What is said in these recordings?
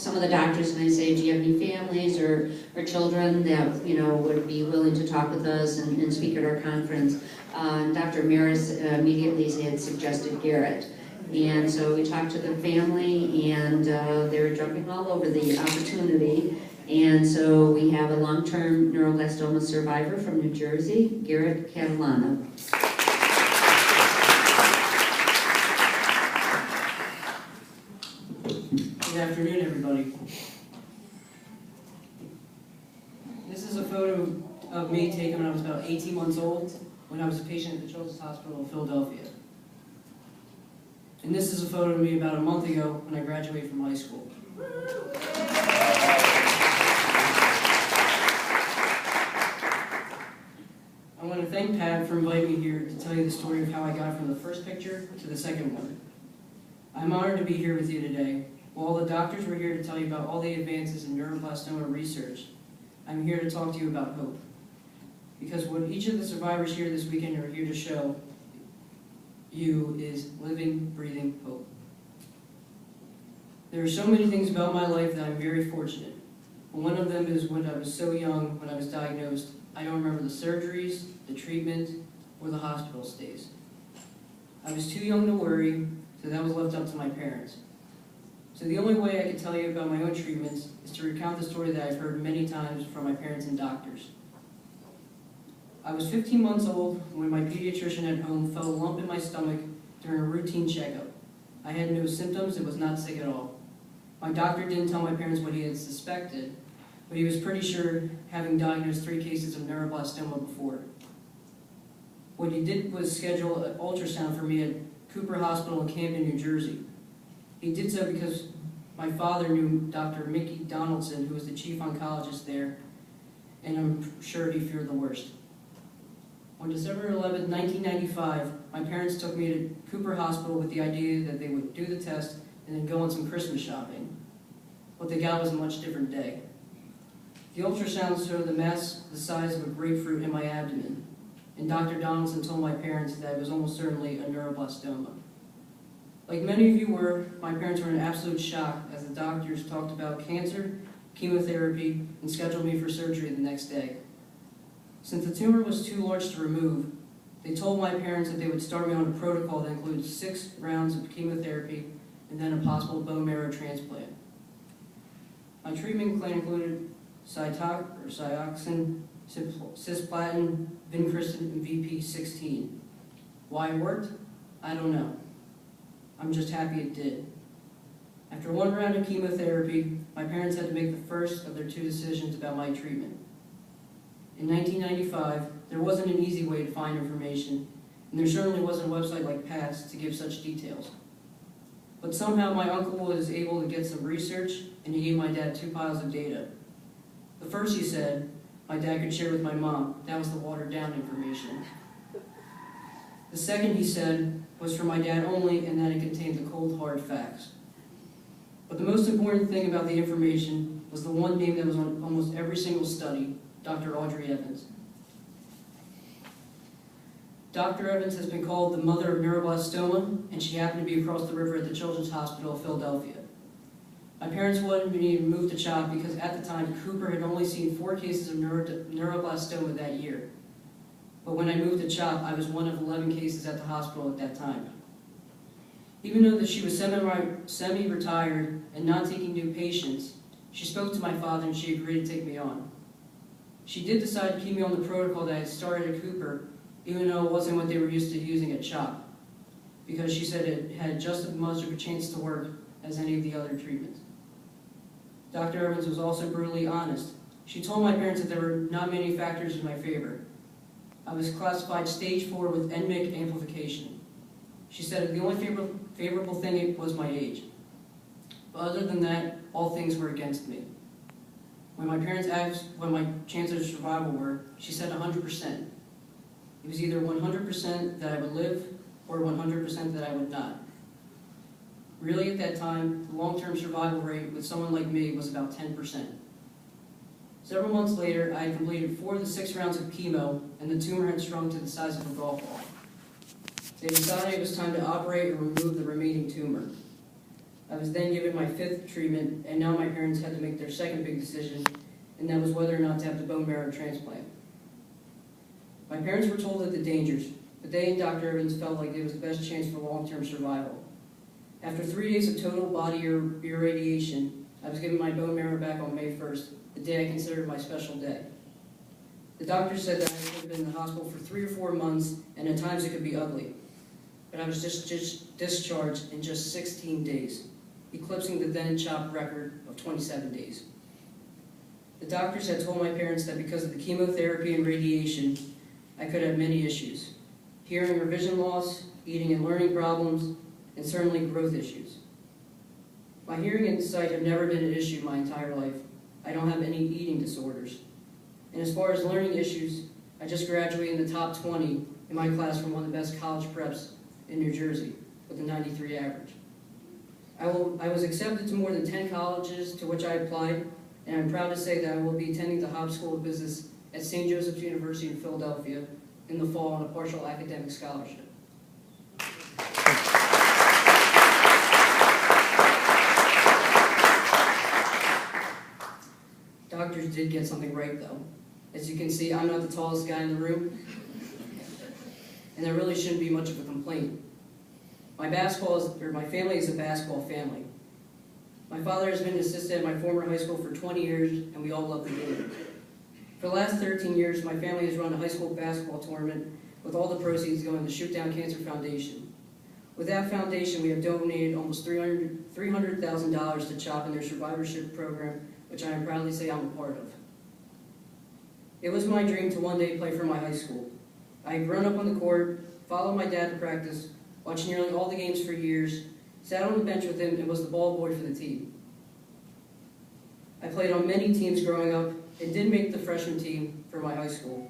some of the doctors and I say, do you have any families or children that, you know, would be willing to talk with us and speak at our conference? Dr. Maris immediately had suggested Garrett. And so we talked to the family, and they were jumping all over the opportunity. And so we have a long-term neuroblastoma survivor from New Jersey, Garrett Catalano. Good afternoon, everybody. This is a photo of me taken when I was about 18 months old, when I was a patient at the Children's Hospital of Philadelphia. And this is a photo of me about a month ago when I graduated from high school. I want to thank Pat for inviting me here to tell you the story of how I got from the first picture to the second one. I'm honored to be here with you today. While the doctors were here to tell you about all the advances in neuroblastoma research, I'm here to talk to you about hope. Because what each of the survivors here this weekend are here to show you is living, breathing hope. There are so many things about my life that I'm very fortunate. One of them is when I was so young, when I was diagnosed, I don't remember the surgeries, the treatment, or the hospital stays. I was too young to worry, so that was left up to my parents. So the only way I can tell you about my own treatments is to recount the story that I've heard many times from my parents and doctors. I was 15 months old when my pediatrician at home felt a lump in my stomach during a routine checkup. I had no symptoms and was not sick at all. My doctor didn't tell my parents what he had suspected, but he was pretty sure, having diagnosed 3 cases of neuroblastoma before. What he did was schedule an ultrasound for me at Cooper Hospital in Camden, New Jersey. He did so because my father knew Dr. Mickey Donaldson, who was the chief oncologist there, and I'm sure he feared the worst. On December 11, 1995, my parents took me to Cooper Hospital with the idea that they would do the test and then go on some Christmas shopping. What they got was a much different day. The ultrasound showed the mass the size of a grapefruit in my abdomen, and Dr. Donaldson told my parents that it was almost certainly a neuroblastoma. Like many of you were, my parents were in absolute shock as the doctors talked about cancer, chemotherapy, and scheduled me for surgery the next day. Since the tumor was too large to remove, they told my parents that they would start me on a protocol that includes 6 rounds of chemotherapy and then a possible bone marrow transplant. My treatment plan included Cyoxin, cisplatin, vincristine, and VP16. Why it worked? I don't know. I'm just happy it did. After 1 round of chemotherapy, my parents had to make the first of their 2 decisions about my treatment. In 1995, there wasn't an easy way to find information, and there certainly wasn't a website like Pat's to give such details. But somehow my uncle was able to get some research, and he gave my dad 2 piles of data. The first, he said, my dad could share with my mom. That was the watered down information. The second, he said, was for my dad only, and that it contained the cold, hard facts. But the most important thing about the information was the one name that was on almost every single study, Dr. Audrey Evans. Dr. Evans has been called the mother of neuroblastoma, and she happened to be across the river at the Children's Hospital of Philadelphia. My parents wanted me to move to CHOP because at the time, Cooper had only seen 4 cases of neuroblastoma that year. But when I moved to CHOP, I was one of 11 cases at the hospital at that time. Even though that she was semi-retired and not taking new patients, she spoke to my father and she agreed to take me on. She did decide to keep me on the protocol that I had started at Cooper, even though it wasn't what they were used to using at CHOP, because she said it had just as much of a chance to work as any of the other treatments. Dr. Evans was also brutally honest. She told my parents that there were not many factors in my favor. I was classified stage 4 with NMIC amplification. She said the only favorable thing was my age. But other than that, all things were against me. When my parents asked what my chances of survival were, she said 100%. It was either 100% that I would live or 100% that I would not. Really, at that time, the long-term survival rate with someone like me was about 10%. Several months later, I had completed 4 of the 6 rounds of chemo, and the tumor had shrunk to the size of a golf ball. They decided it was time to operate and remove the remaining tumor. I was then given my 5th treatment, and now my parents had to make their second big decision, and that was whether or not to have the bone marrow transplant. My parents were told of the dangers, but they and Dr. Evans felt like it was the best chance for long-term survival. After 3 days of total body irradiation, I was given my bone marrow back on May 1st, the day I considered my special day. The doctor said that I should have been in the hospital for 3 or 4 months, and at times it could be ugly. But I was just discharged in just 16 days, eclipsing the then CHOP record of 27 days. The doctors had told my parents that because of the chemotherapy and radiation, I could have many issues: hearing or vision loss, eating and learning problems, and certainly growth issues. My hearing and sight have never been an issue my entire life. I don't have any eating disorders. And as far as learning issues, I just graduated in the top 20 in my class from one of the best college preps in New Jersey with a 93 average. I was accepted to more than 10 colleges to which I applied, and I'm proud to say that I will be attending the Hobbs School of Business at St. Joseph's University in Philadelphia in the fall on a partial academic scholarship. Doctors did get something right, though. As you can see, I'm not the tallest guy in the room, and there really shouldn't be much of a complaint. My family is a basketball family. My father has been an assistant at my former high school for 20 years, and we all love the game. For the last 13 years, my family has run a high school basketball tournament with all the proceeds going to Shoot Down Cancer Foundation. With that foundation, we have donated almost $300,000 to CHOP in their survivorship program, which I am proudly say I'm a part of. It was my dream to one day play for my high school. I had grown up on the court, followed my dad to practice, watched nearly all the games for years, sat on the bench with him, and was the ball boy for the team. I played on many teams growing up and did make the freshman team for my high school.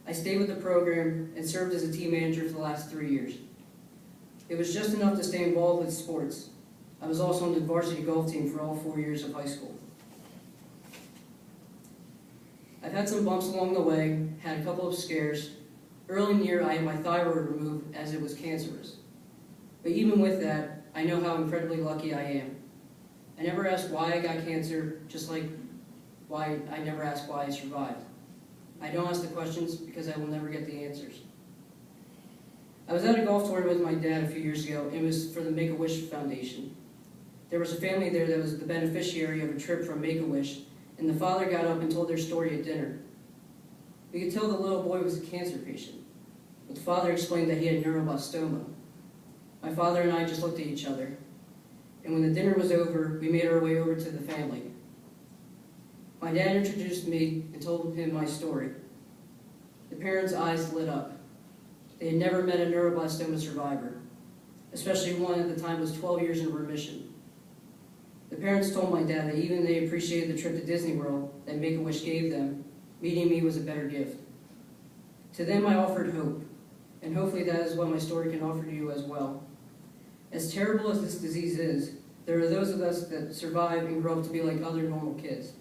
I stayed with the program and served as a team manager for the last 3 years. It was just enough to stay involved with sports. I was also on the varsity golf team for all 4 years of high school. I've had some bumps along the way, had a couple of scares. Early in the year, I had my thyroid removed as it was cancerous. But even with that, I know how incredibly lucky I am. I never asked why I got cancer, just like why I never asked why I survived. I don't ask the questions because I will never get the answers. I was at a golf tournament with my dad a few years ago, and it was for the Make-A-Wish Foundation. There was a family there that was the beneficiary of a trip from Make-A-Wish, and the father got up and told their story at dinner. We could tell the little boy was a cancer patient, but the father explained that he had neuroblastoma. My father and I just looked at each other, and when the dinner was over, we made our way over to the family. My dad introduced me and told him my story. The parents' eyes lit up. They had never met a neuroblastoma survivor, especially one at the time was 12 years in remission. The parents told my dad that even they appreciated the trip to Disney World that Make-A-Wish gave them, meeting me was a better gift. To them I offered hope, and hopefully that is what my story can offer to you as well. As terrible as this disease is, there are those of us that survive and grow up to be like other normal kids.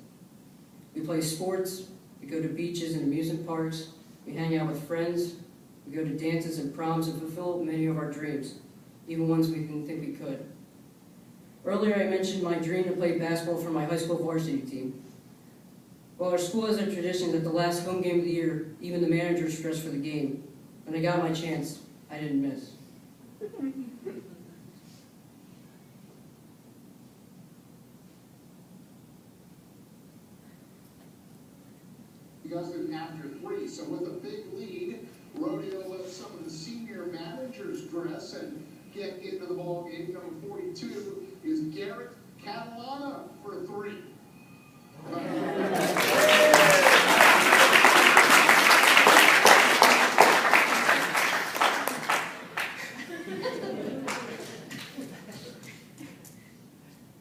We play sports, we go to beaches and amusement parks, we hang out with friends, we go to dances and proms and fulfill many of our dreams, even ones we didn't think we could. Earlier I mentioned my dream to play basketball for my high school varsity team. Well, our school has a tradition that the last home game of the year, even the managers dress for the game. When I got my chance, I didn't miss. Because in after 3, so with a big lead, Rodeo lets some of the senior managers dress and get into the ball game. Number 42 is Garrett Catalana for 3.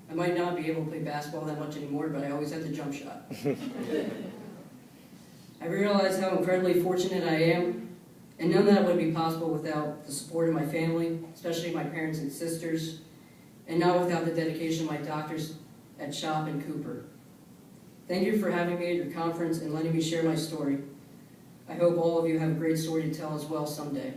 I might not be able to play basketball that much anymore, but I always had the jump shot. I realize how incredibly fortunate I am, and none of that would be possible without the support of my family, especially my parents and sisters, and not without the dedication of my doctors at CHOP and Cooper. Thank you for having me at your conference and letting me share my story. I hope all of you have a great story to tell as well someday.